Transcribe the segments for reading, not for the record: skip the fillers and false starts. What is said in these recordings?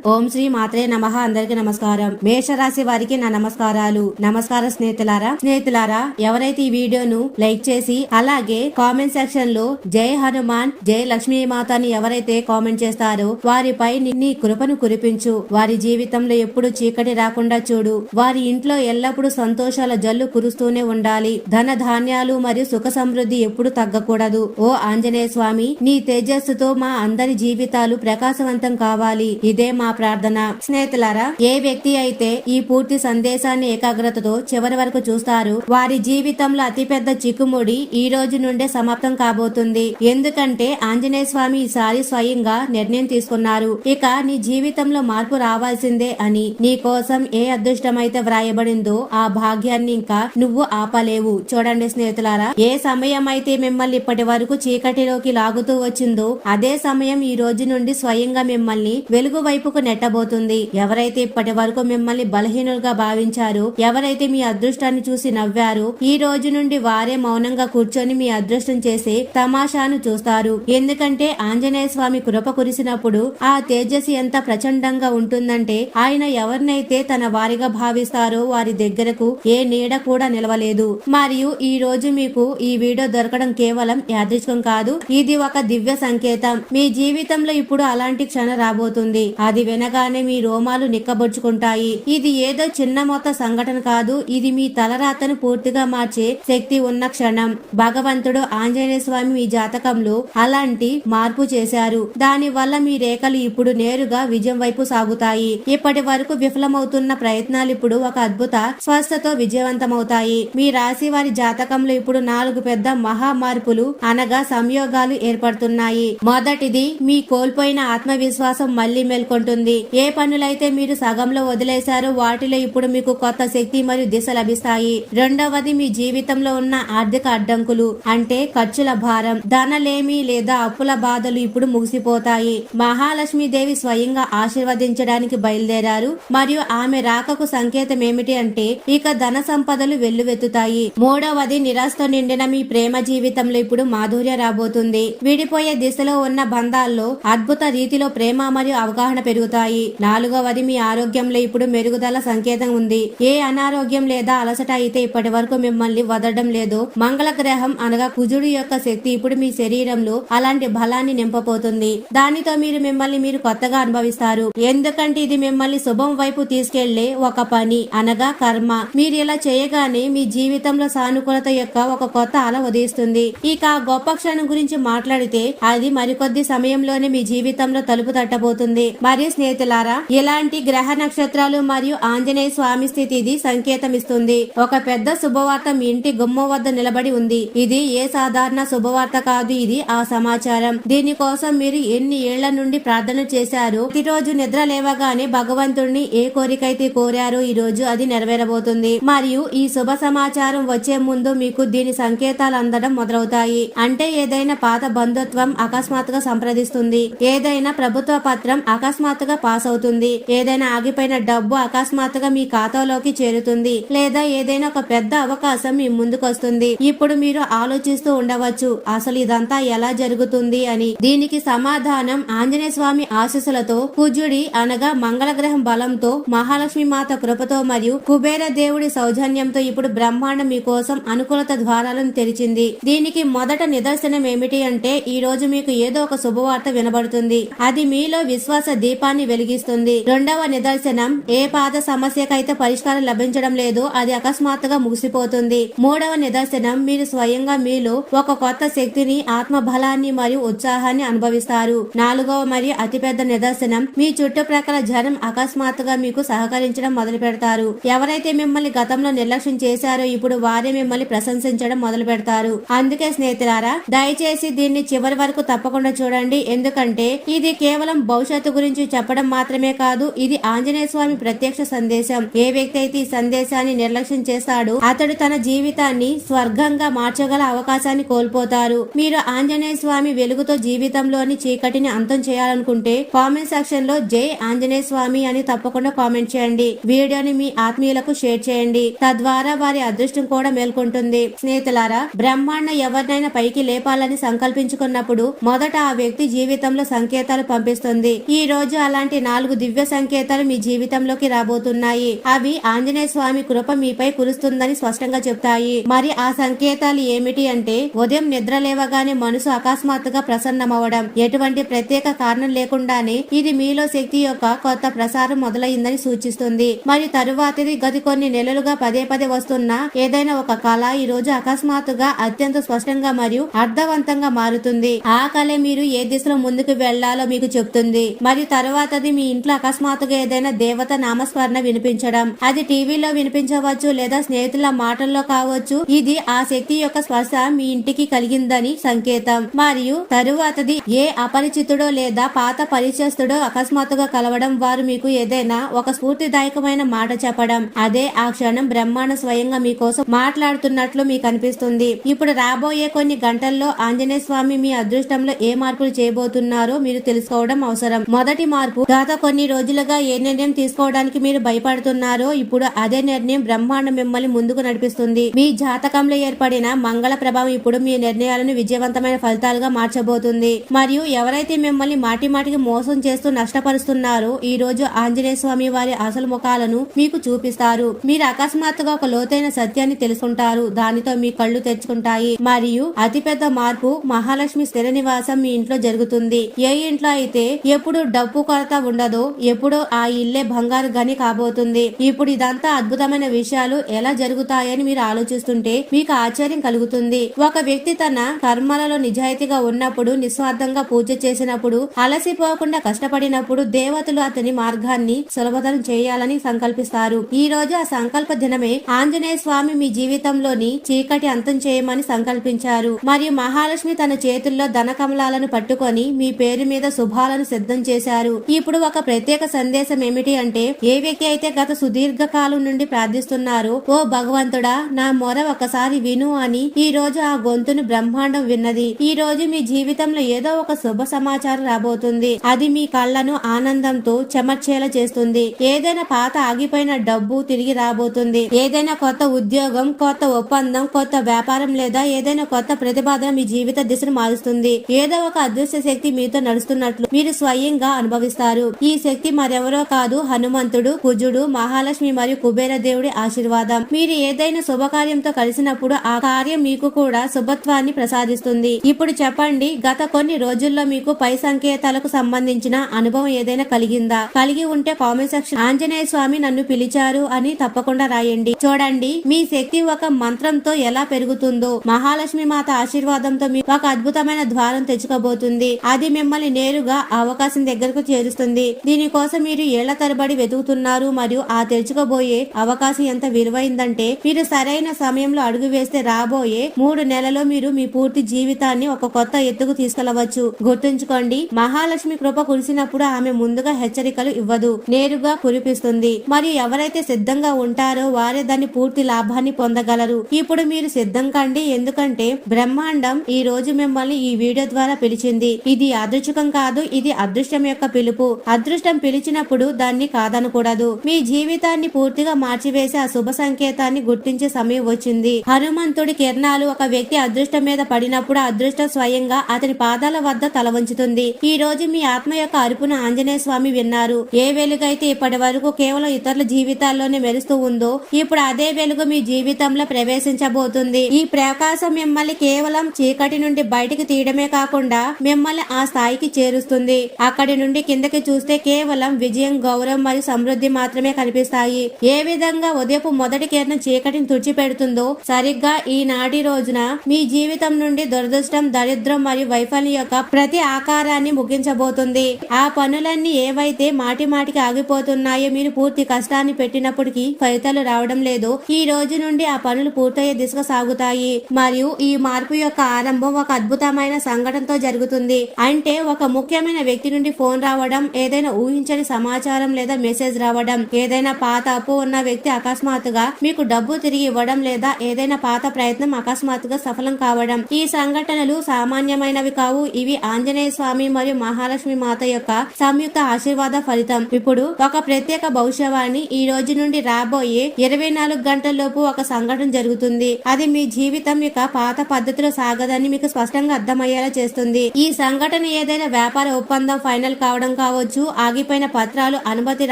ఓం శ్రీ మాత్రే నమః. అందరికి నమస్కారం. మేషరాశి వారికి నా నమస్కారాలు. నమస్కారం స్నేహితులారా, ఎవరైతే ఈ వీడియోను లైక్ చేసి అలాగే కామెంట్ సెక్షన్ లో జై హనుమాన్, జై లక్ష్మీమాత అని ఎవరైతే కామెంట్ చేస్తారో వారిపై నీ కృపను కురిపించు. వారి జీవితంలో ఎప్పుడు చీకటి రాకుండా చూడు. వారి ఇంట్లో ఎల్లప్పుడూ సంతోషాల జల్లు కురుస్తూనే ఉండాలి. ధన ధాన్యాలు మరియు సుఖ సమృద్ధి ఎప్పుడు తగ్గకూడదు. ఓ ఆంజనేయ స్వామి, నీ తేజస్సుతో మా అందరి జీవితాలు ప్రకాశవంతం కావాలి. ఇదే మా ప్రార్థన. స్నేహితులారా, ఏ వ్యక్తి అయితే ఈ పూర్తి సందేశాన్ని ఏకాగ్రతతో చివరి వరకు చూస్తారు వారి జీవితంలో అతిపెద్ద చిక్కుముడి ఈ రోజు నుండే సమాప్తం కాబోతుంది. ఎందుకంటే ఆంజనేయ స్వామి ఈసారి స్వయంగా నిర్ణయం తీసుకున్నారు. ఇక నీ జీవితంలో మార్పు రావాల్సిందే అని. నీ కోసం ఏ అదృష్టం అయితే వ్రాయబడిందో ఆ భాగ్యాన్ని ఇంకా నువ్వు ఆపలేవు. చూడండి స్నేహితులారా, ఏ సమయం అయితే మిమ్మల్ని ఇప్పటి వరకు చీకటిలోకి లాగుతూ వచ్చిందో అదే సమయం ఈ రోజు నుండి స్వయంగా మిమ్మల్ని వెలుగు వైపుకు నెట్టబోతుంది. ఎవరైతే ఇప్పటి వరకు మిమ్మల్ని బలహీనులుగా భావించారో, ఎవరైతే మీ అదృష్టాన్ని చూసి నవ్వారో, ఈ రోజు నుండి వారే మౌనంగా కూర్చొని మీ అదృష్టం చేసే తమాషాను చూస్తారు. ఎందుకంటే ఆంజనేయ స్వామి కృప కురిసినప్పుడు ఆ తేజస్సు ఎంత ప్రచండంగా ఉంటుందంటే ఆయన ఎవరినైతే తన వారిగా భావిస్తారో వారి దగ్గరకు ఏ నీడ కూడా నిలవలేదు. మరియు ఈ రోజు మీకు ఈ వీడియో దొరకడం కేవలం యాదృచ్ఛికం కాదు, ఇది ఒక దివ్య సంకేతం. మీ జీవితంలో ఇప్పుడు అలాంటి క్షణం రాబోతుంది. అది వినగానే మీ రోమాలు నిక్కబొచ్చుకుంటాయి. ఇది ఏదో చిన్న మొత్త సంఘటన కాదు, ఇది మీ తలరాతను పూర్తిగా మార్చే శక్తి ఉన్న క్షణం. భగవంతుడు ఆంజనేయ స్వామి మీ జాతకంలో అలాంటి మార్పు చేశారు. దాని వల్ల మీ రేఖలు ఇప్పుడు నేరుగా విజయం వైపు సాగుతాయి. ఇప్పటి వరకు విఫలమవుతున్న ప్రయత్నాలు ఇప్పుడు ఒక అద్భుత స్వస్థతో విజయవంతమవుతాయి. మీ రాశి వారి జాతకంలో ఇప్పుడు 4 పెద్ద మహా మార్పులు అనగా సంయోగాలు ఏర్పడుతున్నాయి. మొదటిది, మీ కోల్పోయిన ఆత్మవిశ్వాసం మళ్లీ మేల్కొంటుంది. ఏ పనులైతే మీరు సగంలో వదిలేశారో వాటిలో ఇప్పుడు మీకు కొత్త శక్తి మరియు దిశ లభిస్తాయి. రెండవది, మీ జీవితంలో ఉన్న ఆర్థిక అడ్డంకులు అంటే ఖర్చుల భారం, ధనలేమి లేదా అప్పుల బాధలు ఇప్పుడు ముగిసిపోతాయి. మహాలక్ష్మీదేవి స్వయంగా ఆశీర్వదించడానికి బయలుదేరారు మరియు ఆమె రాకకు సంకేతం ఏమిటి అంటే ఇక ధన సంపదలు వెల్లువెత్తుతాయి. మూడవది, నిరాశతో నిండిన మీ ప్రేమ జీవితంలో ఇప్పుడు మాధుర్య రాబోతుంది. విడిపోయే దిశలో ఉన్న బంధాల్లో అద్భుత రీతిలో ప్రేమ మరియు అవగాహన పెరుగుతాయి. నాలుగవది, మీ ఆరోగ్యంలో ఇప్పుడు మెరుగుదల సంకేతం ఉంది. ఏ అనారోగ్యం లేదా అలసట అయితే ఇప్పటి వరకు మిమ్మల్ని వదలడం లేదో, మంగళ గ్రహం అనగా కుజుడు యొక్క శక్తి ఇప్పుడు మీ శరీరంలో అలాంటి బలాన్ని నింపబోతుంది. దానితో మీరు కొత్తగా అనుభవిస్తారు. ఎందుకంటే ఇది మిమ్మల్ని శుభం వైపు తీసుకెళ్లే ఒక పని అనగా కర్మ. మీరు ఇలా చేయగానే మీ జీవితంలో సానుకూలత యొక్క ఒక కొత్త అల ఉదయిస్తుంది. ఇక గొప్ప క్షణం గురించి మాట్లాడితే అది మరికొద్ది సమయంలోనే మీ జీవితంలో తలుపు తట్టబోతుంది. మరియు స్నేహితులారా, ఇలాంటి గ్రహ నక్షత్రాలు మరియు ఆంజనేయ స్వామి స్థితి ఇది సంకేతం ఇస్తుంది. ఒక పెద్ద శుభవార్త మీ ఇంటి గుమ్మం వద్ద నిలబడి ఉంది. ఇది ఏ సాధారణ శుభవార్త కాదు, ఇది ఆ సమాచారం. దీనికోసం మీరు ఎన్ని ఏళ్ల నుండి ప్రార్థన చేశారో, ప్రతిరోజు నిద్ర లేవగానే భగవంతుడిని ఏ కోరికైతే కోరారో ఈ రోజు అది నెరవేరబోతుంది. మరియు ఈ శుభ సమాచారం వచ్చే ముందు మీకు దీని సంకేతాలు అందడం మొదలవుతాయి. అంటే ఏదైనా పాత బంధుత్వం అకస్మాత్తుగా సంప్రదిస్తుంది, ఏదైనా ప్రభుత్వ పత్రం అకస్మాత్తుగా పాస్ అవుతుంది, ఏదైనా ఆగిపోయిన డబ్బు అకస్మాత్తుగా మీ ఖాతాలోకి చేరుతుంది, లేదా ఏదైనా ఒక పెద్ద అవకాశం మీ ముందుకు వస్తుంది. ఇప్పుడు మీరు ఆలోచిస్తూ ఉండవచ్చు, అసలు ఇదంతా ఎలా జరుగుతుంది అని. దీనికి సమాధానం ఆంజనేయ స్వామి ఆశీస్సులతో, కుజుడి అనగా మంగళగ్రహం బలంతో, మహాలక్ష్మి మాత కృపతో మరియు కుబేర దేవుడి సౌజన్యంతో ఇప్పుడు బ్రహ్మాండం మీకోసం అనుకూలత ద్వారాలను తెరిచింది. దీనికి మొదట నిదర్శనం ఏమిటి అంటే ఈ రోజు మీకు ఏదో ఒక శుభవార్త వినబడుతుంది. అది మీలో విశ్వాస దీపాన్ని వెలిగిస్తుంది. రెండవ నిదర్శనం, ఏ పాత సమస్యకైతే పరిష్కారం లభించడం లేదో అది అకస్మాత్తుగా ముగిసిపోతుంది. మూడవ నిదర్శనం, మీరు స్వయంగా మీలో ఒక కొత్త శక్తిని, ఆత్మ బలాన్ని మరియు ఉత్సాహాన్ని అనుభవిస్తారు. నాలుగవ మరియు అతిపెద్ద నిదర్శనం, మీ చుట్టుప్రక్కల జనం అకస్మాత్తుగా మీకు సహకరించడం మొదలు పెడతారు. ఎవరైతే మిమ్మల్ని గతంలో నిర్లక్ష్యం చేశారో ఇప్పుడు వారే మిమ్మల్ని ప్రశంసించడం మొదలు పెడతారు. అందుకే స్నేహితులారా, దయచేసి దీన్ని చివరి వరకు తప్పకుండా చూడండి. ఎందుకంటే ఇది కేవలం భవిష్యత్తు గురించి చెప్పడం మాత్రమే కాదు, ఇది ఆంజనేయ స్వామి ప్రత్యక్ష సందేశం. ఏ వ్యక్తి అయితే ఈ సందేశాన్ని నిర్లక్ష్యం చేస్తాడో అతడు తన జీవితాన్ని స్వర్గంగా మార్చగల అవకాశాన్ని కోల్పోతారు. మీరు ఆంజనేయ స్వామి వెలుగుతో జీవితంలోని చీకటిని అంతం చేయాలనుకుంటే కామెంట్ సెక్షన్ లో జై ఆంజనేయ స్వామి అని తప్పకుండా కామెంట్ చేయండి. వీడియోని మీ ఆత్మీయులకు షేర్ చేయండి, తద్వారా వారి అదృష్టం కూడా మేల్కొంటుంది. స్నేహితులారా, బ్రహ్మాండ ఎవరినైనా పైకి లేపాలని సంకల్పించుకున్నప్పుడు మొదట ఆ వ్యక్తి జీవితంలో సంకేతాలు పంపిస్తుంది. ఈ రోజు అలాంటి 4 దివ్య సంకేతాలు మీ జీవితంలోకి రాబోతున్నాయి. అవి ఆంజనేయ స్వామి కృప మీపై కురుస్తుందని స్పష్టంగా చెప్తాయి. మరి ఆ సంకేతాలు ఏమిటి అంటే, ఉదయం నిద్ర లేవగానే మనసు అకస్మాత్తుగా ప్రసన్నమవడం, ఎటువంటి ప్రత్యేక కారణం లేకుండానే ఇది మీలో శక్తి యొక్క కొత్త ప్రసారం మొదలైందని సూచిస్తుంది. మరి తరువాతిది గత కొన్ని నెలలుగా పదే పదే వస్తున్న ఏదైనా ఒక కళ ఈ రోజు అకస్మాత్తుగా అత్యంత స్పష్టంగా మరియు అర్థవంతంగా మారుతుంది. ఆ కళ మీరు ఏ దిశలో ముందుకు వెళ్లాలో మీకు చెప్తుంది. మరియు తరువాతది మీ ఇంట్లో అకస్మాత్తుగా ఏదైనా దేవత నామస్మరణ వినిపించడం, అది టీవీలో వినిపించవచ్చు లేదా స్నేహితుల మాటల్లో కావచ్చు. ఇది ఆ శక్తి యొక్క స్పర్శ మీ ఇంటికి కలిగిందని సంకేతం. మరియు తరువాతది ఏ అపరిచితుడో లేదా పాత పరిచయస్తుడో అకస్మాత్తుగా కలవడం, వారు మీకు ఏదైనా ఒక స్ఫూర్తిదాయకమైన మాట చెప్పడం, అదే ఆ క్షణం బ్రహ్మాండ స్వయంగా మీకోసం మాట్లాడుతున్నట్లు మీకు అనిపిస్తుంది. ఇప్పుడు రాబోయే కొన్ని గంటల్లో ఆంజనేయ స్వామి మీ అదృష్టంలో ఏ మార్పులు చేయబోతున్నారో మీరు తెలుసుకోవడం అవసరం. మొదటి మార్పు, గత కొన్ని రోజులుగా ఏ నిర్ణయం తీసుకోవడానికి మీరు భయపడుతున్నారో ఇప్పుడు అదే నిర్ణయం బ్రహ్మాండం మిమ్మల్ని ముందుకు నడిపిస్తుంది. మీ జాతకంలో ఏర్పడిన మంగళ ప్రభావం ఇప్పుడు మీ నిర్ణయాలను విజయవంతమైన ఫలితాలుగా మార్చబోతుంది. మరియు ఎవరైతే మిమ్మల్ని మాటి మాటికి మోసం చేస్తూ నష్టపరుస్తున్నారో ఈ రోజు ఆంజనేయ స్వామి వారి అసలు ముఖాలను మీకు చూపిస్తారు. మీరు అకస్మాత్తుగా ఒక లోతైన సత్యాన్ని తెలుసుకుంటారు. దానితో మీ కళ్ళు తెచ్చుకుంటాయి. మరియు అతిపెద్ద మార్పు, మహాలక్ష్మి స్థిర నివాసం మీ ఇంట్లో జరుగుతుంది. ఏ ఇంట్లో అయితే ఎప్పుడు డబ్బు కొరత ఉండదో, ఎప్పుడో ఆ ఇల్లే బంగారు గని కాబోతుంది. ఇప్పుడు ఇదంతా అద్భుతమైన విషయాలు ఎలా జరుగుతాయని మీరు ఆలోచిస్తుంటే మీకు ఆశ్చర్యం కలుగుతుంది. ఒక వ్యక్తి తన కర్మలలో నిజాయితీగా ఉన్నప్పుడు, నిస్వార్థంగా పూజ చేసినప్పుడు, అలసిపోకుండా కష్టపడినప్పుడు దేవతలు అతని మార్గాన్ని సులభతరం చేయాలని సంకల్పిస్తారు. ఈ రోజు ఆ సంకల్ప దినమే ఆంజనేయ స్వామి మీ జీవితంలోని చీకటి అంతం చేయమని సంకల్పించారు. మరియు మహాలక్ష్మి తన చేతుల్లో ధన కమలాలను పట్టుకొని మీ పేరు మీద శుభాలను సిద్ధం చేశారు. ఇప్పుడు ఒక ప్రత్యేక సందేశం ఏమిటి అంటే, ఏ వ్యక్తి అయితే గత సుదీర్ఘ కాలం నుండి ప్రార్థిస్తున్నారో, ఓ భగవంతుడా నా మొర ఒకసారి విను అని ఈ రోజు ఆ గొంతును బ్రహ్మాండం విన్నది. ఈ రోజు మీ జీవితంలో ఏదో ఒక శుభ సమాచారం రాబోతుంది. అది మీ కళ్ళను ఆనందంతో చెమర్చేలా చేస్తుంది. ఏదైనా పాత ఆగిపోయిన డబ్బు తిరిగి రాబోతుంది. ఏదైనా కొత్త ఉద్యోగం, కొత్త ఒప్పందం, కొత్త వ్యాపారం లేదా ఏదైనా కొత్త ప్రతిపాదన మీ జీవిత దిశను మారుస్తుంది. ఏదో ఒక అదృశ్య శక్తి మీతో నడుస్తున్నట్లు మీరు స్వయంగా అనుభవిస్తారు. ఈ శక్తి మరెవరో కాదు, హనుమంతుడు, కుజుడు, మహాలక్ష్మి మరియు కుబేర దేవుడి ఆశీర్వాదం. మీరు ఏదైనా శుభకార్యంతో కలిసినప్పుడు ఆ కార్యం మీకు కూడా శుభత్వాన్ని ప్రసాదిస్తుంది. ఇప్పుడు చెప్పండి, గత కొన్ని రోజుల్లో మీకు పై సంకేతాలకు సంబంధించిన అనుభవం ఏదైనా కలిగిందా? కలిగి ఉంటే కామెంట్ సెక్షన్ ఆంజనేయ స్వామి నన్ను పిలిచారు అని తప్పకుండా రాయండి. చూడండి మీ శక్తి ఒక మంత్రంతో ఎలా పెరుగుతుందో. మహాలక్ష్మి మాత ఆశీర్వాదంతో మీకు ఒక అద్భుతమైన ద్వారం తెచ్చుకోబోతుంది. అది మిమ్మల్ని నేరుగా అవకాశం దగ్గరకు చేరుస్తుంది. దీనికోసం మీరు ఏళ్ల తరబడి వెతుకుతున్నారు. మరియు ఆ తెచ్చుకోబోయే అవకాశం ఎంత విలువైందంటే, మీరు సరైన సమయంలో అడుగు వేస్తే రాబోయే 3 నెలల్లో మీరు మీ పూర్తి జీవితాన్ని ఒక కొత్త ఎత్తుకు తీసుకెళ్లవచ్చు. గుర్తుంచుకోండి, మహాలక్ష్మి కృప కురిసినప్పుడు ఆమె ముందుగా హెచ్చరికలు ఇవ్వదు, నేరుగా కురిపిస్తుంది. మరియు ఎవరైతే సిద్ధంగా ఉంటారో వారే దాని పూర్తి లాభాన్ని పొందగలరు. ఇప్పుడు మీరు సిద్ధం కండి, ఎందుకంటే బ్రహ్మాండం ఈ రోజు మిమ్మల్ని ఈ వీడియో ద్వారా పిలిచింది. ఇది అదృష్టం కాదు, ఇది అదృష్టం యొక్క పిలుపు. అదృష్టం పిలిచినప్పుడు దాన్ని కాదనకూడదు. మీ జీవితాన్ని పూర్తిగా మార్చివేసే ఆ శుభ సంకేతాన్ని గుర్తించే సమయం వచ్చింది. హనుమంతుడి కిరణాలు ఒక వ్యక్తి అదృష్టం మీద పడినప్పుడు అదృష్టం స్వయంగా అతని పాదాల వద్ద తల వంచుతుంది. ఈ రోజు మీ ఆత్మ యొక్క అరుపును ఆంజనేయ స్వామి విన్నారు. ఏ వెలుగైతే ఇప్పటి వరకు కేవలం ఇతరుల జీవితాల్లోనే మెరుస్తూ ఉందో, ఇప్పుడు అదే వెలుగు మీ జీవితంలో ప్రవేశించబోతుంది. ఈ ప్రకాశం మిమ్మల్ని కేవలం చీకటి నుండి బయటికి తీయడమే కాకుండా మిమ్మల్ని ఆ స్థాయికి చేరుస్తుంది. అక్కడి నుండి కిందకి చూస్తే కేవలం విజయం, గౌరవం మరియు సమృద్ధి మాత్రమే కనిపిస్తాయి. ఏ విధంగా ఉదయపు మొదటి కిరణం చీకటిని తుడిచిపెడుతుందో, సరిగ్గా ఈనాటి రోజున మీ జీవితం నుండి దురదృష్టం, దరిద్రం మరియు వైఫల్యం యొక్క ప్రతి ఆకారాన్ని ముగించబోతుంది. ఆ పనులన్నీ ఏవైతే మాటి మాటికి ఆగిపోతున్నాయో, మీరు పూర్తి కష్టాన్ని పెట్టినప్పటికీ ఫలితాలు రావడం లేదో, ఈ రోజు నుండి ఆ పనులు పూర్తయ్యే దిశగా సాగుతాయి. మరియు ఈ మార్పు యొక్క ఆరంభం ఒక అద్భుతమైన సంఘటనతో జరుగుతుంది. అంటే ఒక ముఖ్యమైన వ్యక్తి నుండి ఫోన్ రావడం, ఏదైనా ఊహించని సమాచారం లేదా మెసేజ్ రావడం, ఏదైనా పాత అప్పు ఉన్న వ్యక్తి అకస్మాత్తుగా మీకు డబ్బు తిరిగి ఇవ్వడం, లేదా ఏదైనా పాత ప్రయత్నం అకస్మాత్తుగా సఫలం కావడం. ఈ సంఘటనలు సామాన్యమైనవి కావు. ఇవి ఆంజనేయ స్వామి మరియు మహాలక్ష్మి మాత యొక్క సంయుక్త ఆశీర్వాద ఫలితం. ఇప్పుడు ఒక ప్రత్యేక భవిష్యవాణి, ఈ రోజు నుండి రాబోయే 24 గంటల్లోపు ఒక సంఘటన జరుగుతుంది. అది మీ జీవితం యొక్క పాత పద్ధతిలో సాగదని మీకు స్పష్టంగా అర్థమయ్యేలా చేస్తుంది. ఈ సంఘటన ఏదైనా వ్యాపార ఒప్పందం ఫైనల్ కావడం కావచ్చు, ఆగిపోయిన పత్రాలు అనుమతి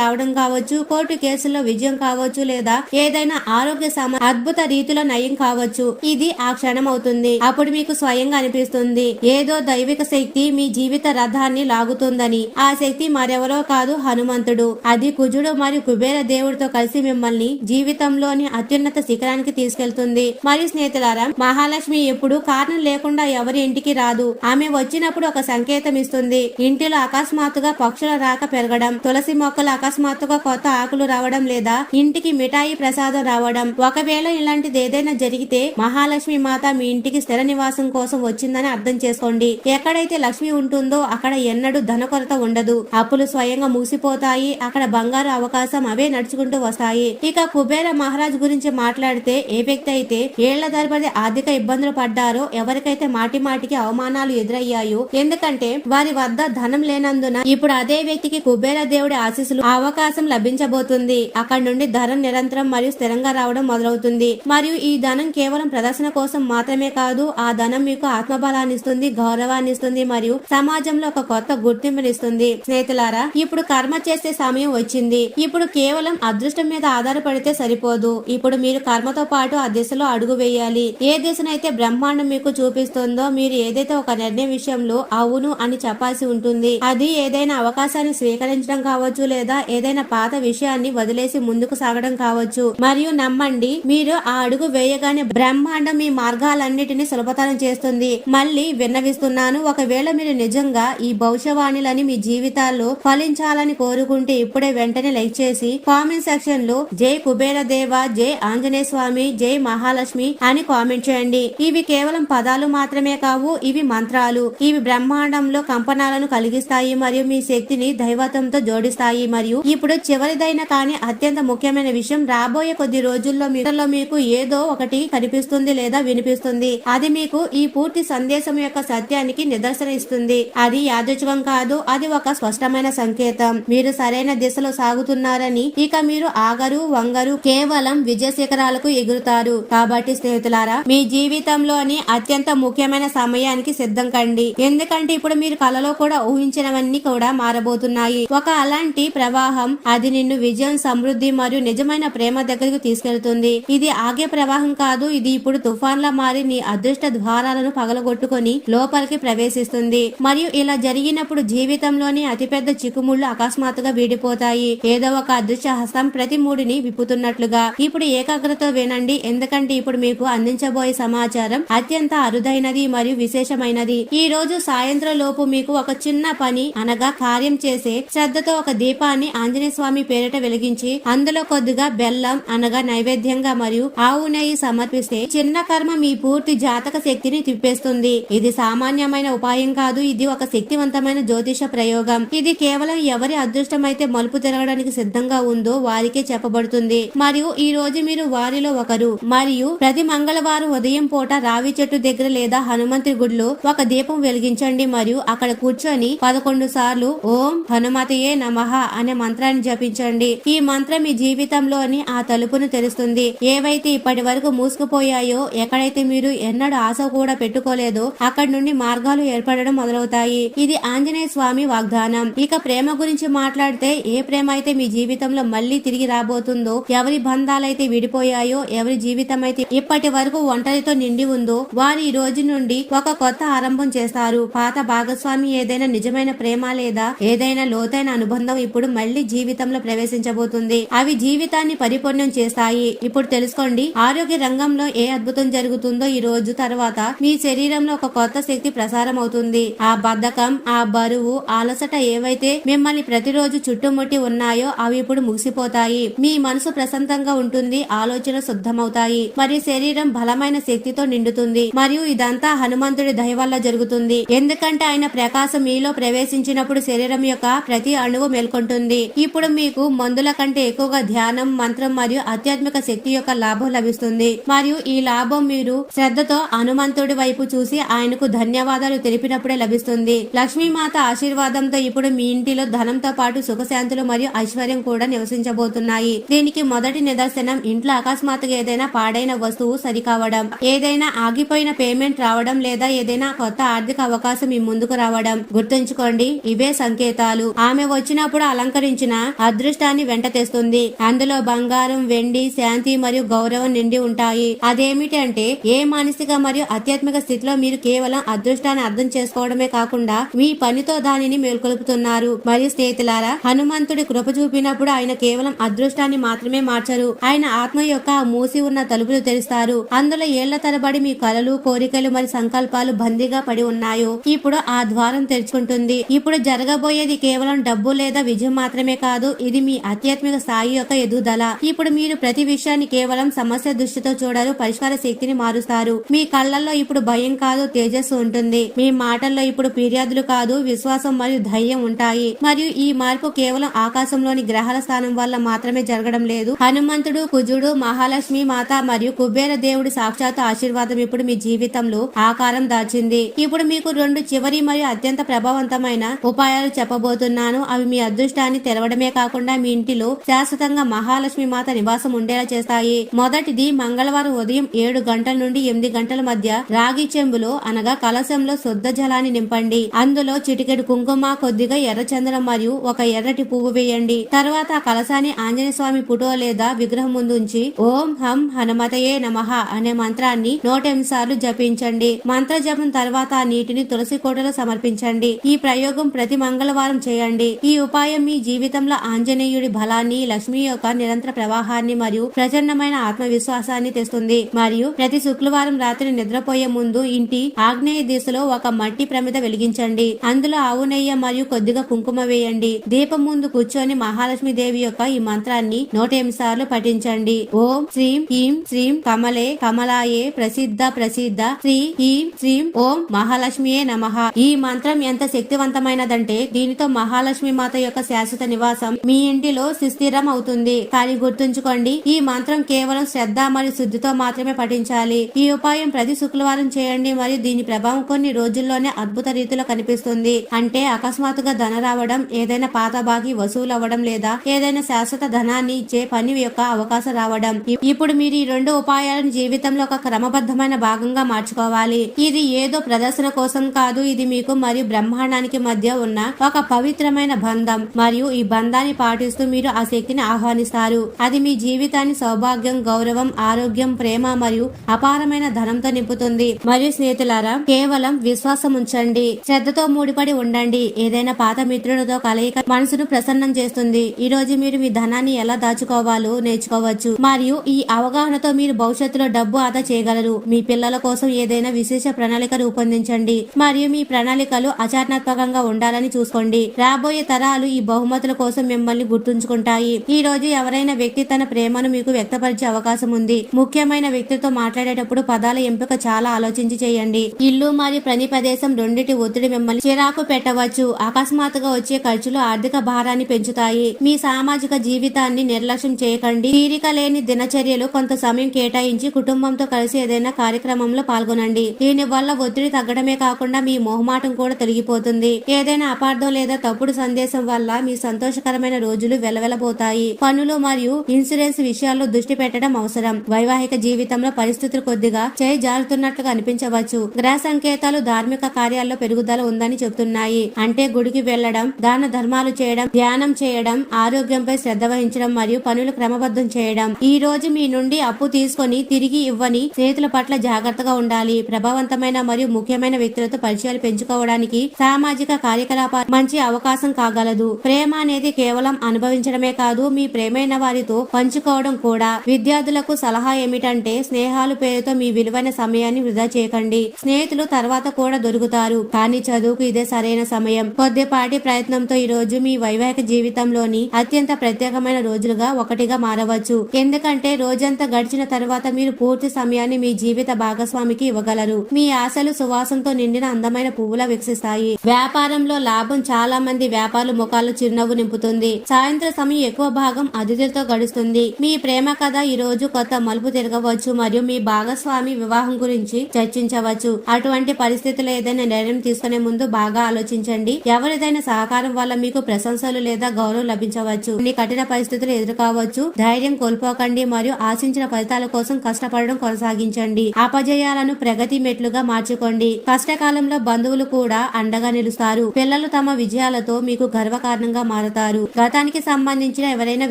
రావడం కావచ్చు, కోర్టు కేసుల్లో విజయం కావచ్చు, లేదా ఏదైనా ఆరోగ్య అద్భుత రీతిలో నయం కావచ్చు. ఇది ఆ క్షణం అవుతుంది. అప్పుడు మీకు స్వయంగా అనిపిస్తుంది ఏదో దైవిక శక్తి మీ జీవిత రథాన్ని లాగుతుందని. ఆ శక్తి మరెవరో కాదు, హనుమంతుడు. అది కుజుడు మరియు కుబేర దేవుడితో కలిసి మిమ్మల్ని జీవితంలోని అత్యున్నత శిఖరానికి తీసుకెళ్తుంది. మరియు స్నేహితులారా, మహాలక్ష్మి ఎప్పుడు కారణం లేకుండా ఎవరి ఇంటికి రాదు. ఆమె వచ్చినప్పుడు ఒక సంకేతం ఇస్తుంది. ఇంటిలో అకస్మాత్తుగా పక్షుల రాక పెరగడం, తులసి మొక్కలు అకస్మాత్తుగా కొత్త ఆకులు రావడం, లేదా ఇంటికి మిఠాయి ప్రసాదం రావడం. ఒకవేళ ఇలాంటిది ఏదైనా జరిగితే మహాలక్ష్మి మాత మీ ఇంటికి స్థిర నివాసం కోసం వచ్చిందని అర్థం చేసుకోండి. ఎక్కడైతే లక్ష్మి ఉంటుందో అక్కడ ఎన్నడూ ధన కొరత ఉండదు. అప్పులు స్వయంగా మూసిపోతాయి. అక్కడ బంగారు అవకాశం అవే నడుచుకుంటూ వస్తాయి. ఇక కుబేర మహారాజ్ గురించి మాట్లాడితే, ఏ వ్యక్తి అయితే ఏళ్ల తరబడి ఆర్థిక ఇబ్బందులు పడ్డారో, ఎవరికైతే మాటి మాటికి అవమానాలు ఎదురయ్యాయో, ఎందుకంటే వారి వద్ద ధనం లేనందున, ఇప్పుడు అదే వ్యక్తికి కుబేర దేవుడి ఆశీస్సులు అవకాశం లభించబోతుంది. అక్కడ నుండి ధనం నిరంతరం మరియు స్థిరంగా రావడం మొదలవుతుంది. మరియు ఈ ధనం కేవలం ప్రదర్శన కోసం మాత్రమే కాదు. ఆ ధనం మీకు ఆత్మబలాన్ని ఇస్తుంది, గౌరవాన్ని ఇస్తుంది, మరియు సమాజంలో ఒక కొత్త గుర్తింపునిస్తుంది. స్నేహితులారా, ఇప్పుడు కర్మ చేసే సమయం వచ్చింది. ఇప్పుడు కేవలం అదృష్టం మీద ఆధారపడితే సరిపోదు. ఇప్పుడు మీరు కర్మతో పాటు ఆ దిశలో అడుగు వేయాలి. ఏ దిశనైతే బ్రహ్మాండం మీకు చూపిస్తుందో, మీరు ఏదైతే ఒక నిర్ణయం విషయంలో అవును అని చెప్పాల్సి ఉంటుంది. అది ఏదైనా అవకాశాన్ని స్వీకరించడం కావచ్చు, లేదా ఏదైనా పాత విషయాన్ని వదిలేసి ముందుకు సాగడం కావచ్చు. మరియు నమ్మండి, మీరు ఆ అడుగు వేయగానే బ్రహ్మాండం మీ మార్గాలన్నిటినీ సులభతరం చేస్తుంది. మళ్ళీ విన్నవిస్తున్నాను, ఒకవేళ మీరు నిజంగా ఈ భవిష్యవాణిలని మీ జీవితాల్లో ఫలించాలని కోరుకుంటే ఇప్పుడే వెంటనే లైక్ చేసి కామెంట్ సెక్షన్ లో జై కుబేర దేవ, జై ఆంజనేయ స్వామి, జై మహాలక్ష్మి అని కామెంట్ చేయండి. ఇవి కేవలం పదాలు మాత్రమే కావు, ఇవి మంత్రాలు. ఇవి బ్రహ్మాండంలో కంపనాలను కలిగిస్తాయి మరియు మీ శక్తిని దైవత్వంతో జోడిస్తాయి. మరియు ఇప్పుడు చివరిదైన కానీ అత్యంత ముఖ్యమైన విషయం, రాబోయే కొద్ది రోజుల్లో మీకు ఏదో ఒకటి కనిపిస్తుంది లేదా వినిపిస్తుంది. అది మీకు ఈ పూర్తి సందేశం యొక్క సత్యానికి నిదర్శన ఇస్తుంది. అది యాదృచ్ఛికం కాదు, అది ఒక స్పష్టమైన సంకేతం. మీరు సరైన దిశలో సాగుతున్నారని. ఇక మీరు ఆగరు వంగరు, కేవలం విజయ శిఖరాలకు ఎగురుతారు. కాబట్టి స్నేహితులారా, మీ జీవితంలోని అత్యంత ముఖ్యమైన సమయానికి సిద్ధం కండి. ఎందుకంటే ఇప్పుడు మీరు కలలో కూడా ఊహించినవన్నీ కూడా మారబోతున్నాయి. ఒక అలాంటి ప్రవాహం, అది నిన్ను విజయం, సమృద్ధి మరియు నిజమైన ప్రేమ దగ్గరకు తీసుకెళ్తుంది. ఇది ఆగే ప్రవాహం కాదు, ఇది ఇప్పుడు తుఫాన్లా మారి నీ అదృష్ట ద్వారాలను పగలగొట్టుకొని లోపలికి ప్రవేశిస్తుంది. మరియు ఇలా జరిగినప్పుడు జీవితంలోని అతిపెద్ద చిక్కుముళ్లు అకస్మాత్తుగా వీడిపోతాయి. ఏదో ఒక అదృష్ట హస్తం ప్రతి మూడిని విప్పుతున్నట్లుగా. ఇప్పుడు ఏకాగ్రత వినండి, ఎందుకంటే ఇప్పుడు మీకు అందించబోయే సమాచారం అత్యంత అరుదైనది మరియు విశేషమైనది. ఈ రోజు సాయంత్రం లోపు మీకు ఒక చిన్న పని అనగా కార్యం చేసే శ్రద్ధతో ఒక దీపాన్ని ఆంజనేయ స్వామి పేరిట వెలిగించి అందులో కొద్దిగా బెల్లం అనగా నైవేద్యంగా మరియు ఆవు నెయ్యి సమర్పిస్తే చిన్న కర్మ మీ పూర్తి జాతక శక్తిని తిప్పేస్తుంది. ఇది సామాన్యమైన ఉపాయం కాదు, ఇది ఒక శక్తివంతమైన జ్యోతిష ప్రయోగం. ఇది కేవలం ఎవరి అదృష్టం అయితే మలుపు తిరగడానికి సిద్ధంగా ఉందో వారికే చెప్పబడుతుంది. మరియు ఈ రోజు మీరు వారిలో ఒకరు. మరియు ప్రతి మంగళవారం ఉదయం పూట రావి చెట్టు దగ్గర లేదా హనుమంతుడి గుడిలో ఒక దీపం వెలిగించండి మరియు అక్కడ కూర్చొని 11 సార్లు ఓం హనుమతయే నమః అనే మంత్రాన్ని జపించండి. ఈ మంత్రం మీ జీవితంలోని ఆ తలుపును తెరుస్తుంది. ఏవైతే ఇప్పటి వరకు మూసుకుపోయాయో, ఎక్కడైతే మీరు ఎన్నడూ ఆశ కూడా పెట్టుకోలేదో అక్కడి నుండి మార్గాలు ఏర్పడడం మొదలవుతాయి. ఇది ఆంజనేయ స్వామి వాగ్దానం. ఇక ప్రేమ గురించి మాట్లాడితే, ఏ ప్రేమ అయితే మీ జీవితంలో మళ్ళీ తిరిగి రాబోతుందో, ఎవరి బంధాలైతే విడిపోయాయో, ఎవరి జీవితం అయితే ఇప్పటి వరకు ఒంటరితో నిండి ఉందో, వారు ఈ రోజు నుండి ఒక కొత్త ఆరంభం చేస్తారు. పాత భాగస్వామి ఏదైనా నిజమైన ప్రేమ లేదా ఏదైనా లోతైన అనుబంధం ఇప్పుడు మళ్ళీ జీవితంలో ప్రవేశించబోతుంది. అవి జీవితాన్ని పరిపూర్ణం చేస్తాయి. ఇప్పుడు తెలుసుకోండి, ఆరోగ్య రంగంలో ఏ అద్భుతం జరుగుతుందో. ఈ రోజు తర్వాత మీ శరీరంలో ఒక కొత్త శక్తి ప్రసారం అవుతుంది. ఆ బద్ధకం, ఆ బరువు, అలసట ఏవైతే మిమ్మల్ని ప్రతిరోజు చుట్టుముట్టి ఉన్నాయో అవి ఇప్పుడు ముగిసిపోతాయి. మీ మనసు ప్రశాంతంగా ఉంటుంది, ఆలోచన శుద్ధమవుతాయి మరియు శరీరం బలమైన శక్తితో నిండుతుంది. మరియు ఇదంతా హనుమంతుడి దయ వల్ల జరుగుతుంది. ఎందుకంటే ఆయన ప్రకాశం మీలో ప్రవేశించినప్పుడు శరీరం యొక్క ప్రతి అణువు మేల్కొంటుంది. ఇప్పుడు మీకు మందుల కంటే ఎక్కువగా ధ్యానం, మంత్రం మరియు ఆధ్యాత్మిక శక్తి యొక్క లాభం లభిస్తుంది. మరియు ఈ లాభం మీరు శ్రద్ధతో హనుమంతుడి వైపు చూసి ఆయనకు ధన్యవాదాలు తెలిపినప్పుడే లభిస్తుంది. లక్ష్మీమాత ఆశీర్వాదంతో ఇప్పుడు మీ ఇంటిలో ధనంతో పాటు సుఖశాంతులు మరియు ఐశ్వర్యం కూడా నివసించబోతున్నాయి. దీనికి మొదటి నిదర్శనం, ఇంట్లో అకస్మాత్తుగా ఏదైనా పాడైన వస్తువు సరికావడం, ఏదైనా ఆగిపోయిన పేమెంట్ రావడం, లేదా ఏదైనా కొత్త ఆర్థిక అవకాశం మీ ముందుకు రావడం. గుర్తుంచుకోండి, ఇవే సంకేతాలు. ఆమె వచ్చినప్పుడు అలంకరించిన అదృష్టాన్ని వెంట తెస్తుంది. అందులో బంగారం, వెండి, శాంతి మరియు గౌరవం నిండి ఉంటాయి. అదేమిటంటే ఏ మానసిక మరియు ఆధ్యాత్మిక స్థితిలో మీరు కేవలం అదృష్టాన్ని అర్థం చేసుకోవడమే కాకుండా మీ పనితో దానిని మేల్కొల్పుతున్నారు. మరియు స్నేహితులారా, హనుమంతుడి కృప చూపినప్పుడు ఆయన కేవలం అదృష్టాన్ని మాత్రమే మార్చరు. ఆయన ఆత్మ యొక్క మూసి ఉన్న తలుపులు తెరుస్తారు. అందులో ఏళ్ల తరబడి మీ కలలు, కోరికలు మరియు సంకల్పాలు బందీగా పడి ఉన్నాయో ఇప్పుడు ఆ ద్వారం తెరుచుకుంటుంది. ఇప్పుడు జరగబోయేది కేవలం డబ్బు లేదా విజయం మాత్రమే కాదు, ఇది మీ ఆధ్యాత్మిక స్థాయి యొక్క ఎదుగుదల. ఇప్పుడు మీరు ప్రతి విషయాన్ని కేవలం సమస్య దృష్టితో చూడరు, పరిష్కార శక్తిని మారుస్తారు. మీ కళ్ళల్లో ఇప్పుడు భయం కాదు, తేజస్సు ఉంటుంది. మీ మాటల్లో ఇప్పుడు ఫిర్యాదులు కాదు, విశ్వాసం మరియు ధైర్యం ఉంటాయి. మరియు ఈ మార్పు కేవలం ఆకాశంలోని గ్రహాల స్థానం వల్ల మాత్రమే జరగడం లేదు. హనుమంతుడు, కుజుడు, మహాలక్ష్మి మాత మరియు కుబేర దేవుడి సాక్షాత్ ఆశీర్వాదం ఇప్పుడు మీ జీవితంలో ఆకారం దాచింది. ఇప్పుడు మీకు 2 చివరి మరియు అత్యంత ప్రభావవంతమైన ఉపాయాలు చెప్పబోతున్నాను. అవి మీ అదృష్టాన్ని తెరవడమే కాకుండా మీ ఇంటిలో శాశ్వతంగా మహాలక్ష్మి మాత నివాసం ఉండేలా చేస్తాయి. మొదటిది, మంగళవారం ఉదయం 7 గంటల నుండి 8 గంటల మధ్య రాగి చెంబులో అనగా కలశంలో శుద్ధ జలాన్ని నింపండి. అందులో చిటికెడు కుంకుమ, కొద్దిగా ఎర్రచందనం మరియు ఒక ఎర్రటి పువ్వు వేయండి. తర్వాత ఆ కలశాన్ని ఆంజనేయ స్వామి ఫోటో లేదా విగ్రహం ముందు ఉంచి ఓం హం హనుమతయే నమః అనే మంత్రాన్ని 108 సార్లు జపించండి. మంత్ర జపం తర్వాత ఆ నీటిని తులసి కోటలో సమర్పించండి. ఈ ప్రయోగం ప్రతి మంగళవారం చేయండి. ఈ ఉపాయం మీ జీవితంలో ఆంజనేయుడి బలాన్ని, లక్ష్మి యొక్క నిరంతర ప్రవాహాన్ని మరియు ప్రచండమైన ఆత్మవిశ్వాసాన్ని తెస్తుంది. మరియు ప్రతి శుక్రవారం రాత్రి నిద్రపోయే ముందు ఇంటి ఆగ్నేయ దిశలో ఒక మట్టి ప్రమిద వెలిగించండి. అందులో ఆవు నెయ్యి మరియు కొద్దిగా కుంకుమ వేయండి. దీపం ముందు కూర్చొని మహాలక్ష్మి దేవి యొక్క ఈ మంత్రాన్ని 108 సార్లు పఠించండి. ఓం శ్రీం హ్రీం శ్రీం కమలే కమలాయే ప్రసిద్ధ ప్రసిద్ధ శ్రీ హ్రీం శ్రీం ఓం మహాలక్ష్మియే నమః. ఈ మంత్రం ఎంత శక్తివంతమైనదంటే దీనితో మహాలక్ష్మి మాత యొక్క శాశ్వత నివాసం మీ ఇంటిలో సుస్థిరం అవుతుంది. కానీ గుర్తుంచుకోండి, ఈ మంత్రం కేవలం శ్రద్ధ మరియు శుద్ధితో మాత్రమే పఠించాలి. ఈ ఉపాయం ప్రతి శుక్రవారం చేయండి మరియు దీని ప్రభావం కొన్ని రోజుల్లోనే అద్భుత రీతిలో కనిపిస్తుంది. అంటే అకస్మాత్తుగా ధన రావడం, ఏదైనా పాత బాకీ వసూలు అవ్వడం లేదా ఏదైనా శాశ్వత ధనాన్ని ఇచ్చే పని యొక్క అవకాశం రావడం. ఇప్పుడు మీరు ఈ 2 ఉపాయాలను జీవితంలో ఒక క్రమబద్ధమైన భాగంగా మార్చుకోవాలి. ఇది ఏదో ప్రదర్శన కోసం కాదు, ఇది మీకు మరియు బ్రహ్మాండానికి మధ్య ఉన్న ఒక పవిత్రమైన బంధం. మరియు ఈ బంధాన్ని పాటిస్తూ మీరు ఆ శక్తిని ఆహ్వానిస్తారు. అది మీ జీవితాన్ని సౌభాగ్యం, గౌరవం, ఆరోగ్యం, ప్రేమ మరియు అపారమైన ధనంతో నింపుతుంది. మరియు స్నేహితులారా, కేవలం విశ్వాసం ఉంచండి, శ్రద్ధతో ముడిపడి ఉండండి. ఏదైనా పాత మిత్రులతో కలయిక మనసును ప్రసన్నం చేస్తుంది. ఈ రోజు మీరు మీ ధనాన్ని ఎలా దాచుకోవాలో నేర్చుకోవచ్చు మరియు ఈ అవగాహనతో మీరు భవిష్యత్తులో డబ్బు ఆదా చేయగలరు. మీ పిల్లల కోసం ఏదైనా విశేష ప్రణాళిక రూపొందించండి మరియు మీ ప్రణాళికలు ఆచరణాత్మకంగా ఉండాలని చూసుకోండి. రాబోయే తరాలు ఈ బహుమతుల కోసం మిమ్మల్ని గుర్తుంచుకుంటాయి. ఈ రోజు ఎవరైనా వ్యక్తి తన ప్రేమను మీకు వ్యక్తపరిచే అవకాశం ఉంది. ముఖ్యమైన వ్యక్తితో మాట్లాడేటప్పుడు పదాల ఎంపిక చాలా ఆలోచించి చేయండి. ఇల్లు మరియు పని ప్రదేశం రెండిటి ఒత్తిడి మిమ్మల్ని చిరాకు పెట్టవచ్చు. అకస్మాత్తుగా వచ్చే ఖర్చులు ఆర్థిక భారాన్ని పెంచుతాయి. మీ సామాజిక జీవితాన్ని నిర్లక్ష్యం చేయకండి. తీరిక లేని దినచర్యలు కొంత సమయం కేటాయించి కుటుంబంతో కలిసి ఏదైనా కార్యక్రమంలో పాల్గొనండి. దీని వల్ల ఒత్తిడి తగ్గడమే కాకుండా మీ మొహమాటం కూడా తొలగిపోతుంది. ఏదైనా అపార్థం లేదా తప్పుడు సందేశం వల్ల మీ సంతోషకరమైన రోజులు వెలవెలబోతాయి. పనులు మరియు ఇన్సూరెన్స్ విషయాల్లో దృష్టి పెట్టడం అవసరం. వైవాహిక జీవితంలో పరిస్థితులు కొద్దిగా చేయి జారుతున్నట్లుగా అనిపించవచ్చు. గ్రహ సంకేతాలు ధార్మిక కార్యాల్లో పెరుగుదల ఉందని చెబుతున్నాయి. అంటే గుడికి వెళ్లడం, దాన ధర్మాలు చేయడం, ధ్యానం చేయడం, ఆరోగ్యంపై శ్రద్ధ వహించడం మరియు పనులు క్రమబద్ధం చేయడం. ఈ రోజు మీ నుండి అప్పు తీసుకొని తిరిగి ఇవ్వని స్నేహితుల పట్ల జాగ్రత్తగా ఉండాలి. ప్రభావవంతమైన మరియు ముఖ్యమైన వ్యక్తులతో పరిచయాలు పెంచుకోవడానికి సామాజిక కార్యకలాపాలు మంచి అవకాశం కాగలదు. ప్రేమ అనేది కేవలం అనుభవించడమే కాదు, మీ ప్రేమైన వారితో పంచుకోవడం కూడా. విద్యార్థులకు సలహా ఏమిటంటే స్నేహాలు పేరుతో మీ విలువైన సమయాన్ని వృధా చేయకండి. స్నేహితులు తర్వాత కూడా దొరుకుతారు, కానీ చదువుకు ఇదే సరైన సమయం. కొద్దిపాటి ప్రయత్నంతో ఈ రోజు మీ వైవాహిక జీవితంలోని అత్యంత ప్రత్యేకమైన రోజులుగా ఒకటిగా మారవచ్చు. ఎందుకంటే రోజంతా గడిచిన తర్వాత మీరు పూర్తి సమయాన్ని మీ జీవిత భాగస్వామికి ఇవ్వగలరు. మీ ఆశలు సువాసంతో నిండిన అందమైన పువ్వులా వికసిస్తాయి. వ్యాపారంలో లాభం చాలా మంది వ్యాపారుల ముఖాల్లో చిరునవ్వు నింపుతుంది. సాయంత్రం సమయం ఎక్కువ భాగం అతిథులతో గడుస్తుంది. మీ ప్రేమ కథ ఈ రోజు కొత్త మలుపు తిరగవచ్చు మరియు మీ భాగస్వామి వివాహం గురించి చర్చించవచ్చు. అటువంటి పరిస్థితుల్లో ఏదైనా నిర్ణయం తీసుకునే ముందు బాగా ఆలోచించండి. ఎవరిదైనా సహకారం వల్ల మీకు ప్రశంసలు లేదా గౌరవం లభించవచ్చు. కొన్ని కఠిన పరిస్థితులు ఎదుర్కోవచ్చు. ధైర్యం కోల్పోకండి మరియు ఆశించిన ఫలితాల కోసం కష్టపడడం కొనసాగించండి. అపజయాలను ప్రగతి మెట్లుగా మార్చుకోండి. కష్టకాలంలో బంధువులు కూడా అండగా నిలుస్తారు. పిల్లల ఇతరులు తమ విజయాలతో మీకు గర్వకారణంగా మారతారు. గతానికి సంబంధించిన ఎవరైనా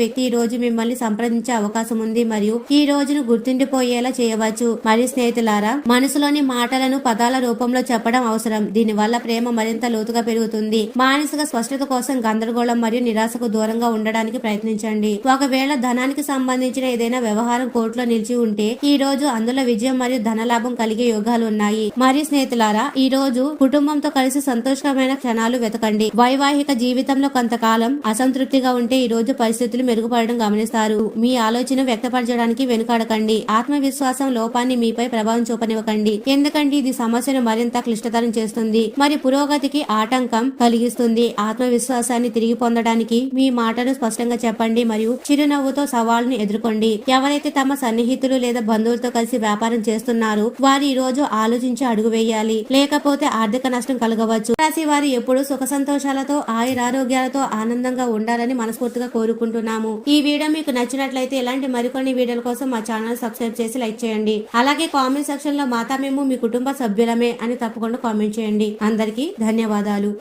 వ్యక్తి ఈ రోజు మిమ్మల్ని సంప్రదించే అవకాశం ఉంది మరియు ఈ రోజును గుర్తుండిపోయేలా చేయవచ్చు. మరియు స్నేహితులారా, మనసులోని మాటలను పదాల రూపంలో చెప్పడం అవసరం. దీనివల్ల ప్రేమ మరింత లోతుగా పెరుగుతుంది. మానసిక స్పష్టత కోసం గందరగోళం మరియు నిరాశకు దూరంగా ఉండడానికి ప్రయత్నించండి. ఒకవేళ ధనానికి సంబంధించిన ఏదైనా వ్యవహారం కోర్టులో నిలిచి ఉంటే ఈ రోజు అందులో విజయం మరియు ధనలాభం కలిగే యోగాలు ఉన్నాయి. మరియు స్నేహితులారా, ఈ రోజు కుటుంబంతో కలిసి సంతోషకరమైన క్షణాలు వెతకండి. వైవాహిక జీవితంలో కొంతకాలం అసంతృప్తిగా ఉంటే ఈ రోజు పరిస్థితులు మెరుగుపడడం గమనిస్తారు. మీ ఆలోచన వ్యక్తపరచడానికి వెనుకాడకండి. ఆత్మవిశ్వాసం లోపాన్ని మీపై ప్రభావం చూపనివ్వకండి, ఎందుకంటే ఇది సమస్యను మరింత క్లిష్టతరం చేస్తుంది మరియు పురోగతికి ఆటంకం కలిగిస్తుంది. ఆత్మవిశ్వాసాన్ని తిరిగి పొందడానికి మీ మాటను స్పష్టంగా చెప్పండి మరియు చిరునవ్వుతో సవాలును ఎదుర్కోండి. ఎవరైతే తమ సన్నిహితులు లేదా బంధువులతో కలిసి వ్యాపారం చేస్తున్నారో వారు ఈ రోజు ఆలోచించి అడుగు వేయాలి, లేకపోతే ఆర్థిక నష్టం కలగవచ్చు. రాశి వారు ఎప్పుడు సుఖ సంతోషాలతో ఆయురారోగ్యాలతో ఆనందంగా ఉండాలని మనస్ఫూర్తిగా కోరుకుంటున్నాము. ఈ వీడియో మీకు నచ్చినట్లయితే ఇలాంటి మరికొన్ని వీడియోల కోసం మా ఛానల్ సబ్స్క్రైబ్ చేసి లైక్ చేయండి. అలాగే కామెంట్ సెక్షన్ లో మాతా మేము మీ కుటుంబ సభ్యులమే అని తప్పకుండా కామెంట్ చేయండి. అందరికీ ధన్యవాదాలు.